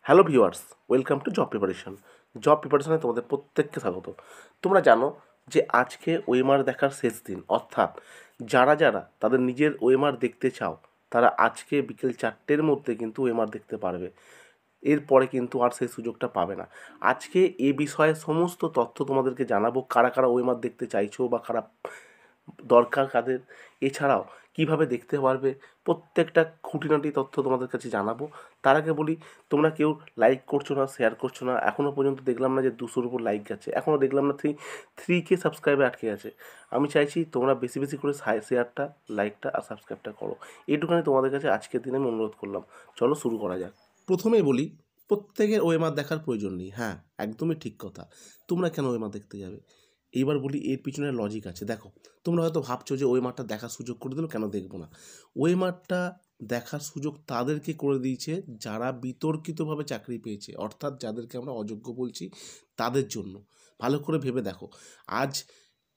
Hello viewers, welcome to job প্রিপারেশনে তোমাদের প্রত্যেককে স্বাগত। তোমরা জানো যে আজকে ওএমআর দেখার শেষ দিন, অর্থাৎ যারা যারা তাদের নিজের ওএমআর দেখতে চাও তারা আজকে বিকেল 4টের মধ্যে কিন্তু ওএমআর দেখতে পারবে। এরপরে কিন্তু আর সেই সুযোগটা পাবে না। আজকে এ বিষয়ে সমস্ত তথ্য তোমাদেরকে জানাবো, কারা কারা ওএমআর দেখতে চাইছো বা কারা দরকার কাদের, এছাড়াও কিভাবে দেখতে পারবে, প্রত্যেকটা খুঁটিনাটি তথ্য তোমাদের কাছে জানাবো। তার আগে বলি, তোমরা কেউ লাইক করছো না, শেয়ার করছো না। এখনও পর্যন্ত দেখলাম না যে 200-র উপর লাইক গেছে, এখনও দেখলাম না 3K সাবস্ক্রাইবে আটকে গেছে। আমি চাইছি তোমরা বেশি বেশি করে শেয়ারটা, লাইকটা আর সাবস্ক্রাইবটা করো। এইটুখানি তোমাদের কাছে আজকের দিনে আমি অনুরোধ করলাম। চলো শুরু করা যাক। প্রথমেই বলি, প্রত্যেকের ওএমআর দেখার প্রয়োজন নেই। হ্যাঁ, একদমই ঠিক কথা। তোমরা কেন ওএমআর দেখতে যাবে? এইবার বলি, এর পিছনে লজিক আছে। দেখো, তোমরা হয়তো ভাবছো যে ওএমআরটা দেখার সুযোগ করে দিল, কেন দেখবো না? ওএমআরটা দেখার সুযোগ তাদেরকে করে দিয়েছে যারা বিতর্কিতভাবে চাকরি পেয়েছে, অর্থাৎ যাদেরকে আমরা অযোগ্য বলছি তাদের জন্য। ভালো করে ভেবে দেখো, আজ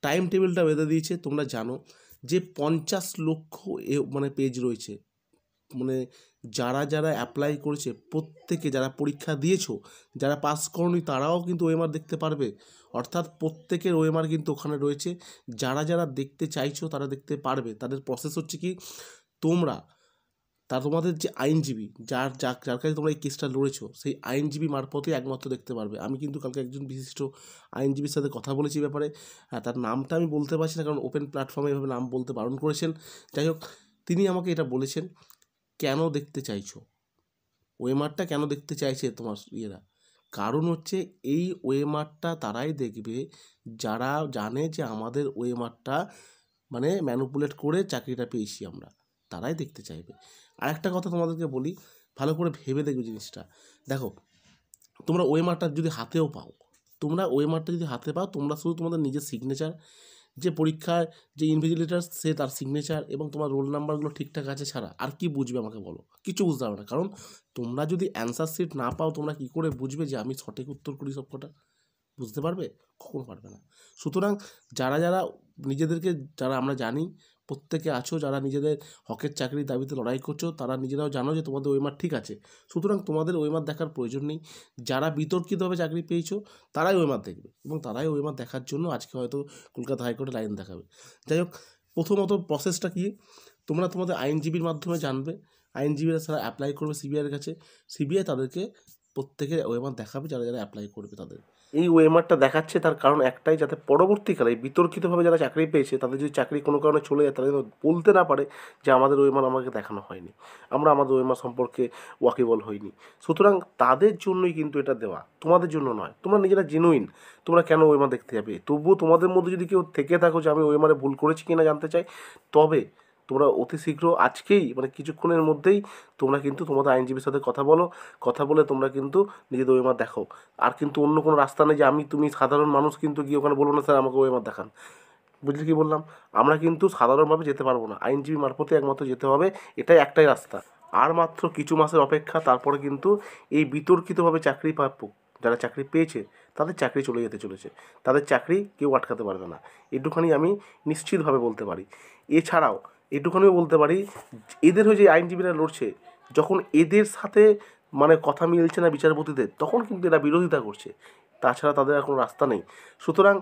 টাইম টেবিলটা বেঁধে দিয়েছে। তোমরা জানো যে 50 লক্ষ পেজ রয়েছে, মানে যারা যারা অ্যাপ্লাই করেছে প্রত্যেকে, যারা পরীক্ষা দিয়েছো, যারা পাস করনি তারাও কিন্তু ওএমআর দেখতে পারবে। অর্থাৎ প্রত্যেকের ওএমআর কিন্তু ওখানে রয়েছে। যারা যারা দেখতে চাইছো তারা দেখতে পারবে। তাদের প্রসেস হচ্ছে কি, তোমাদের যে আইনজীবী, যার কাছে তোমরা এই কেসটা লড়েছো, সেই আইনজীবী মারফতই একমাত্র দেখতে পারবে। আমি কিন্তু কালকে একজন বিশিষ্ট আইনজীবীর সাথে কথা বলেছি ব্যাপারে। তার নামটা আমি বলতে পারছি না, কারণ ওপেন প্ল্যাটফর্মে এভাবে নাম বলতে বারণ করেছেন। যাই হোক, তিনি আমাকে এটা বলেছেন, কেন দেখতে চাইছো ওএমআরটা, কেন দেখতে চাইছে তোমার ইয়েরা? কারণ হচ্ছে, এই ওএমআরটা তারাই দেখবে যারা জানে যে আমাদের ওএমআরটা ম্যানুপুলেট করে চাকরিটা পেয়েছি আমরা, তারাই দেখতে চাইবে। আরেকটা কথা তোমাদেরকে বলি, ভালো করে ভেবে দেখবে জিনিসটা। দেখো, তোমরা ওএমআরটা যদি হাতেও পাও, তোমরা শুধু তোমাদের নিজের সিগনেচার, যে পরীক্ষার যে ইনভিজিলেটর সে তার সিগনেচার এবং তোমার রোল নাম্বারগুলো ঠিকঠাক আছে ছাড়া আর কি বুঝবে আমাকে বলো? কিছু বুঝতে পারবে না। কারণ তোমরা যদি অ্যান্সার শিট না পাও, তোমরা কী করে বুঝবে যে আমি সঠিক উত্তর করি? সব কটা বুঝতে পারবে? কখনো পারবে না। সুতরাং যারা যারা নিজেদেরকে, যারা আমরা জানি প্রত্যেকে আছো, যারা নিজেদের হকের চাকরির দাবিতে লড়াই করছো, তারা নিজেরাও জানো যে তোমাদের ওএমআর ঠিক আছে। সুতরাং তোমাদের ওএমআর দেখার প্রয়োজন নেই। যারা বিতর্কিতভাবে চাকরি পেয়েছো তারাই ওএমআর দেখবে, এবং তারাই ওএমআর দেখার জন্য আজকে হয়তো কলকাতা হাইকোর্টে লাইন দেখাবে। যাই হোক, প্রথমত প্রসেসটা কি, তোমরা তোমাদের আইনজীবীর মাধ্যমে জানবে। আইনজীবীরা তারা অ্যাপ্লাই করবে সিবিআইয়ের কাছে, সিবিআই তাদেরকে প্রত্যেকের ওএমআর দেখাবে, যারা যারা অ্যাপ্লাই করবে তাদের। এই ওএমআরটা দেখাচ্ছে তার কারণ একটাই, যাতে পরবর্তীকালে বিতর্কিতভাবে যারা চাকরি পেয়েছে তাদের যদি চাকরি কোনো কারণে চলে যায়, তারা যেন বলতে না পারে যে আমাদের ওএমআর আমাকে দেখানো হয়নি, আমরা আমাদের ওএমআর সম্পর্কে ওয়াকিবল হইনি। সুতরাং তাদের জন্যই কিন্তু এটা দেওয়া, তোমাদের জন্য নয়। তোমরা নিজেরা জেনুইন, তোমরা কেন ওএমআর দেখতে যাবে? তবুও তোমাদের মধ্যে যদি কেউ থেকে থাকো যে আমি ওএমআরে ভুল করেছি কিনা জানতে চাই, তবে তোমরা অতি শীঘ্র, আজকেই কিছুক্ষণের মধ্যেই তোমরা কিন্তু তোমাদের আইনজীবীর সাথে কথা বলে তোমরা কিন্তু নিজেদের ওএমআর দেখো। আর কিন্তু অন্য কোনো রাস্তা নেই যে তুমি সাধারণ মানুষ কিন্তু গিয়ে ওখানে বলবো না স্যার আমাকে ওএমআর দেখান। বুঝলি কি বললাম? আমরা কিন্তু সাধারণভাবে যেতে পারবো না, আইনজীবী মারফতে একমাত্র যেতে হবে। এটাই একটাই রাস্তা। আর মাত্র কিছু মাসের অপেক্ষা, তারপরে কিন্তু এই বিতর্কিতভাবে চাকরি প্রাপ্য যারা চাকরি পেয়েছে তাদের চাকরি চলে যেতে চলেছে। তাদের চাকরি কেউ আটকাতে পারবে না, এটুখানি আমি নিশ্চিতভাবে বলতে পারি। এছাড়াও এটুখানিও বলতে পারি, এদের হয়ে যে আইনজীবীরা লড়ছে, যখন এদের সাথে কথা মিলছে না বিচারপতিদের, তখন কিন্তু এরা বিরোধিতা করছে। তাছাড়া তাদের আর কোনো রাস্তা নেই। সুতরাং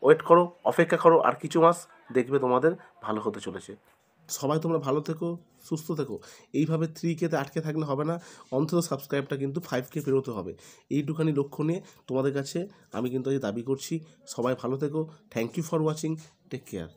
ওয়েট করো, অপেক্ষা করো, আর কিছু মাস দেখবে তোমাদের ভালো হতে চলেছে। সবাই তোমরা ভালো থেকো, সুস্থ থেকো। এইভাবে 3K-তে আটকে থাকলে হবে না, অন্তত সাবস্ক্রাইবটা কিন্তু 5K পেরোতে হবে। এইটুখানি লক্ষ্য নিয়ে তোমাদের কাছে আমি কিন্তু আজ দাবি করছি, সবাই ভালো থেকো। Thank you for watching, take care.